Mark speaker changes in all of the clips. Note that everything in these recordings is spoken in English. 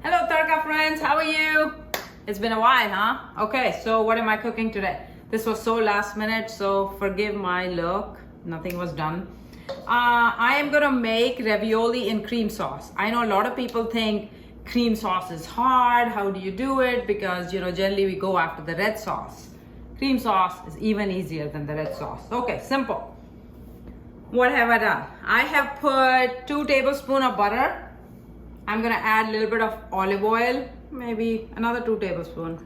Speaker 1: Hello Tarka friends, how are you? It's been a while, huh? Okay, so what am I cooking today? This was so last minute, so forgive my look. Nothing was done. I am gonna make ravioli in cream sauce. I know a lot of people think cream sauce is hard. How do you do it? Because generally we go after the red sauce. Cream sauce is even easier than the red sauce. Okay, simple. What have I done? I have put 2 tablespoons of butter. I'm gonna add a little bit of olive oil, maybe another 2 tablespoons.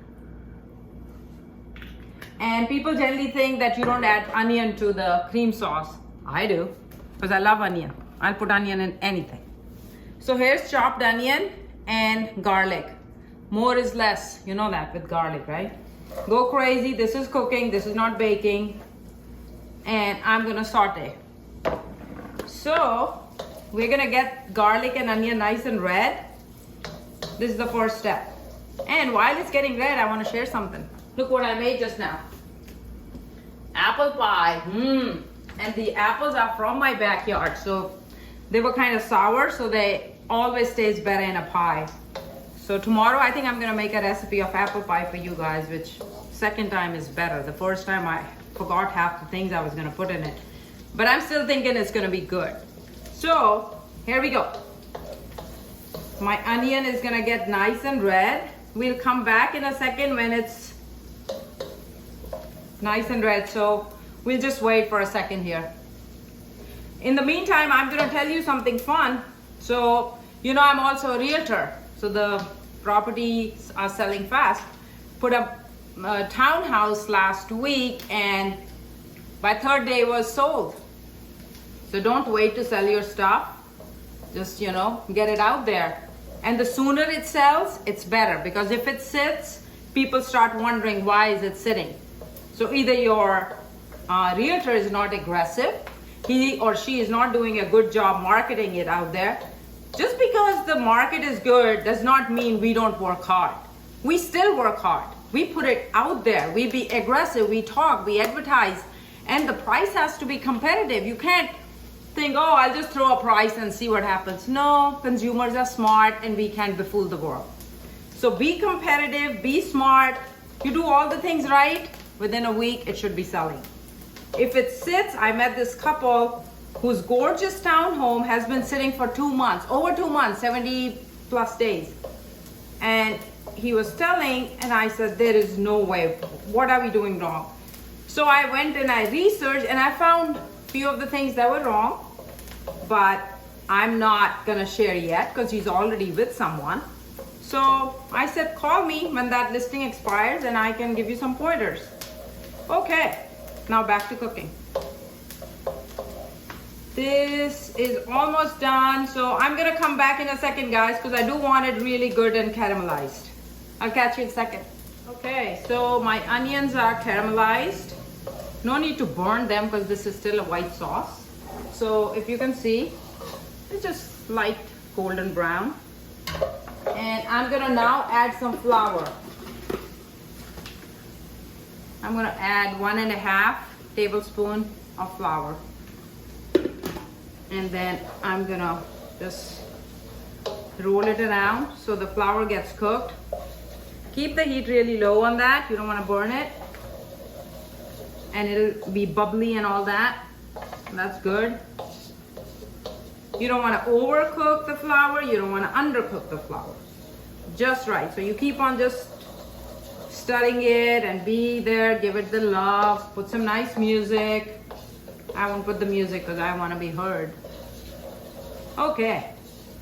Speaker 1: And people generally think that you don't add onion to the cream sauce. I do, because I love onion. I'll put onion in anything. So here's chopped onion and garlic. More is less, you know that with garlic, right? Go crazy, this is cooking, this is not baking. And I'm gonna saute. So, we're gonna get garlic and onion nice and red. This is the first step. And while it's getting red, I wanna share something. Look what I made just now. Apple pie, And the apples are from my backyard. So they were kind of sour, so they always taste better in a pie. So tomorrow I think I'm gonna make a recipe of apple pie for you guys, which second time is better. The first time I forgot half the things I was gonna put in it. But I'm still thinking it's gonna be good. So here we go. My onion is gonna get nice and red. We'll come back in a second when it's nice and red. So we'll just wait for a second here. In the meantime, I'm gonna tell you something fun. So, I'm also a realtor. So the properties are selling fast. Put up a townhouse last week and by third day it was sold. So don't wait to sell your stuff. Just, get it out there. And the sooner it sells, it's better. Because if it sits, people start wondering why is it sitting. So either your realtor is not aggressive, he or she is not doing a good job marketing it out there. Just because the market is good does not mean we don't work hard. We still work hard. We put it out there. We be aggressive. We talk. We advertise. And the price has to be competitive. You can't think, oh, I'll just throw a price and see what happens. No, consumers are smart and we can't befool the world. So be competitive, be smart. You do all the things right, within a week it should be selling. If it sits, I met this couple whose gorgeous townhome has been sitting for 2 months, over 2 months, 70 plus days. And he was telling, and I said, there is no way, what are we doing wrong? So I went and I researched and I found few of the things that were wrong, but I'm not gonna share yet because he's already with someone. So I said, call me when that listing expires and I can give you some pointers. Okay, now back to cooking. This is almost done, so I'm gonna come back in a second, guys, because I do want it really good and caramelized. I'll catch you in a second. Okay, so my onions are caramelized. No need to burn them because this is still a white sauce. So if you can see, it's just light golden brown. And I'm gonna now add some flour. I'm gonna add 1.5 tablespoons of flour. And then I'm gonna just roll it around so the flour gets cooked. Keep the heat really low on that, you don't wanna burn it. And it'll be bubbly and all that. That's good. You don't want to overcook the flour. You don't want to undercook the flour. Just right. So you keep on just stirring it and be there. Give it the love. Put some nice music. I won't put the music because I want to be heard. Okay.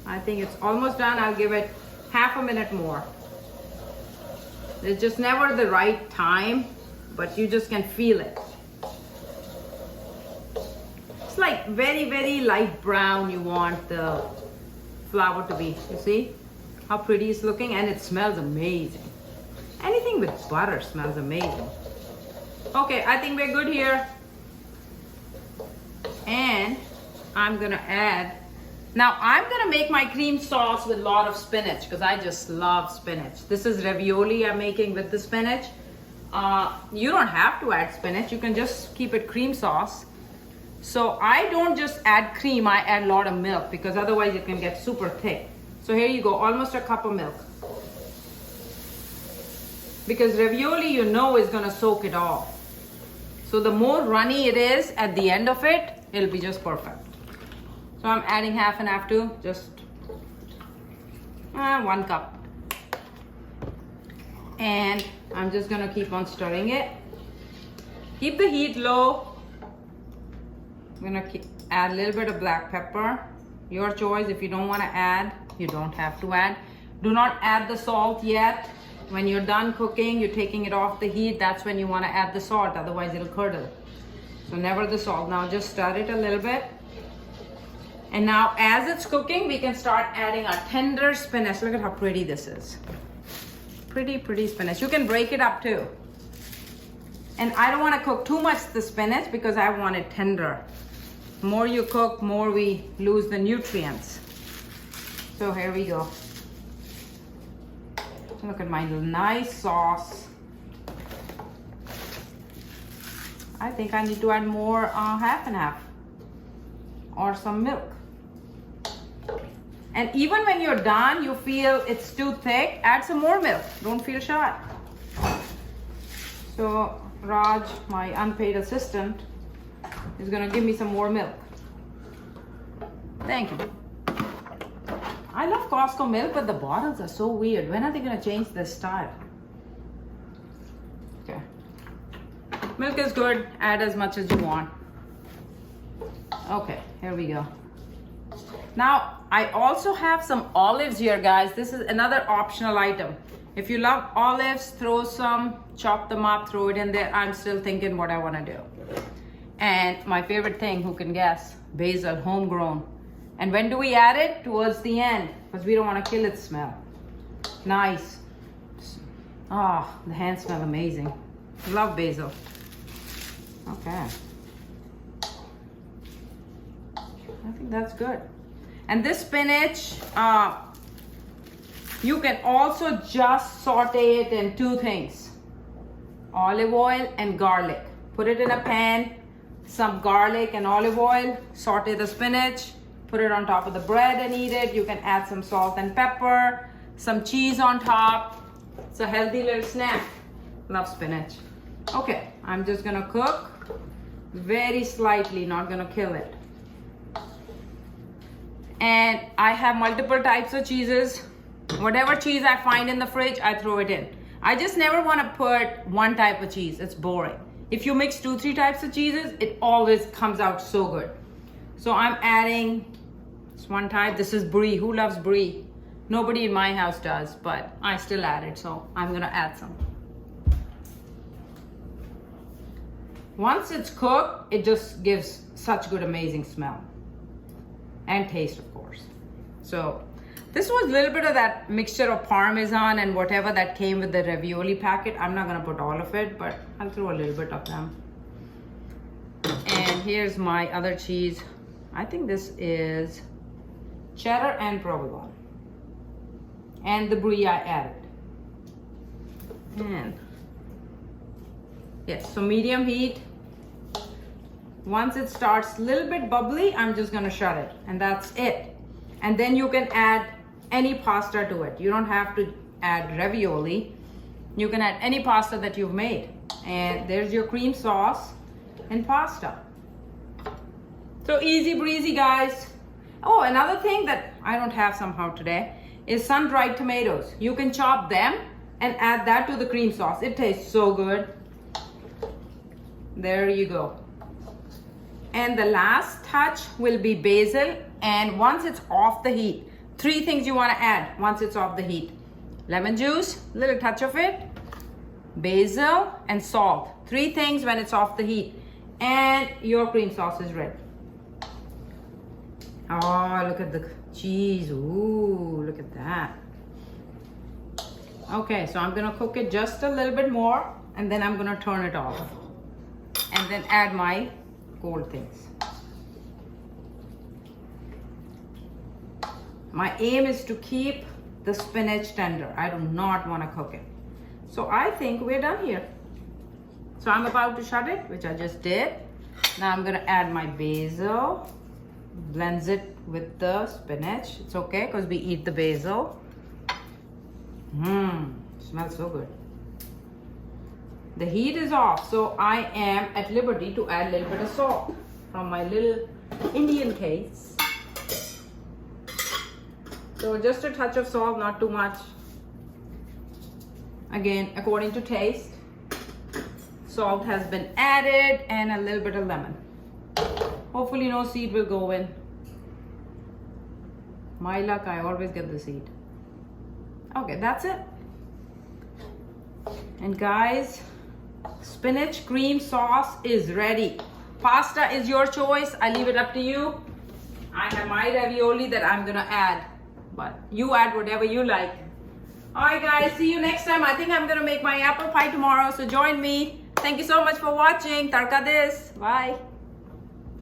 Speaker 1: I think it's almost done. I'll give it half a minute more. It's just never the right time, but you just can feel it. It's like very, very light brown you want the flour to be. You see how pretty it's looking? And it smells amazing. Anything with butter smells amazing. Okay, I think we're good here. And I'm gonna add, now I'm gonna make my cream sauce with a lot of spinach because I just love spinach. This is ravioli I'm making with the spinach. You don't have to add spinach, you can just keep it cream sauce. So I don't just add cream, I add a lot of milk because otherwise it can get super thick. So here you go, almost a cup of milk. Because ravioli, you know, is gonna soak it all. So the more runny it is at the end of it, it'll be just perfect. So I'm adding half and half too, just 1 cup. And I'm just gonna keep on stirring it. Keep the heat low. I'm gonna add a little bit of black pepper. Your choice. If you don't wanna add, you don't have to add. Do not add the salt yet. When you're done cooking, you're taking it off the heat, that's when you wanna add the salt, otherwise it'll curdle. So never the salt. Now just stir it a little bit. And now as it's cooking, we can start adding our tender spinach. Look at how pretty this is. Pretty, pretty spinach. You can break it up too. And I don't want to cook too much the spinach because I want it tender. The more you cook, more we lose the nutrients. So here we go. Look at my nice sauce. I think I need to add more half and half or some milk. And even when you're done, you feel it's too thick, add some more milk. Don't feel shy. So Raj, my unpaid assistant, is gonna give me some more milk. Thank you. I love Costco milk, but the bottles are so weird. When are they gonna change this style? Okay. Milk is good, add as much as you want. Okay, here we go. Now, I also have some olives here, guys. This is another optional item. If you love olives, throw some, chop them up, throw it in there. I'm still thinking what I want to do. And my favorite thing, who can guess? Basil, homegrown. And when do we add it? Towards the end, because we don't want to kill its smell. Nice. Ah, the hands smell amazing. Love basil. Okay. I think that's good. And this spinach, you can also just saute it in 2 things. Olive oil and garlic. Put it in a pan, some garlic and olive oil, saute the spinach, put it on top of the bread and eat it. You can add some salt and pepper, some cheese on top. It's a healthy little snack. Love spinach. Okay, I'm just gonna cook very slightly, not gonna kill it. And I have multiple types of cheeses. Whatever cheese I find in the fridge, I throw it in. I just never want to put one type of cheese. It's boring. If you mix 2-3 types of cheeses, it always comes out so good. So I'm adding this one type. This is brie. Who loves brie? Nobody in my house does, but I still add it. So I'm gonna add some. Once it's cooked, it just gives such good, amazing smell. And taste, of course. So this was a little bit of that mixture of Parmesan and whatever that came with the ravioli packet. I'm not gonna put all of it, but I'll throw a little bit of them. And here's my other cheese. I think this is cheddar and provolone. And the brie I added. And yes, so medium heat. Once it starts a little bit bubbly, I'm just gonna shut it, and that's it. And then you can add any pasta to it. You don't have to add ravioli. You can add any pasta that you've made. And there's your cream sauce and pasta. So easy breezy, guys. Oh, another thing that I don't have somehow today is sun-dried tomatoes. You can chop them and add that to the cream sauce. It tastes so good. There you go. And the last touch will be basil. And once it's off the heat, 3 things you want to add once it's off the heat. Lemon juice, a little touch of it, basil, and salt. 3 things when it's off the heat. And your cream sauce is ready. Oh, look at the cheese. Ooh, look at that. Okay, so I'm gonna cook it just a little bit more, and then I'm gonna turn it off. And then add my cold things. My aim is to keep the spinach tender. I do not want to cook it. So I think we're done here. So I'm about to shut it, which I just did. Now I'm going to add my basil blends it with the spinach. It's okay because we eat the basil. Smells so good. The heat is off, so I am at liberty to add a little bit of salt from my little Indian case. So just a touch of salt, not too much. Again, according to taste. Salt has been added and a little bit of lemon. Hopefully no seed will go in. My luck, I always get the seed. Okay, that's it. And guys, spinach cream sauce is ready. Pasta is your choice. I leave it up to you. I have my ravioli that I'm gonna add, but you add whatever you like. All right, guys, see you next time. I think I'm gonna make my apple pie tomorrow, so join me. Thank you so much for watching. Tarka this. Bye.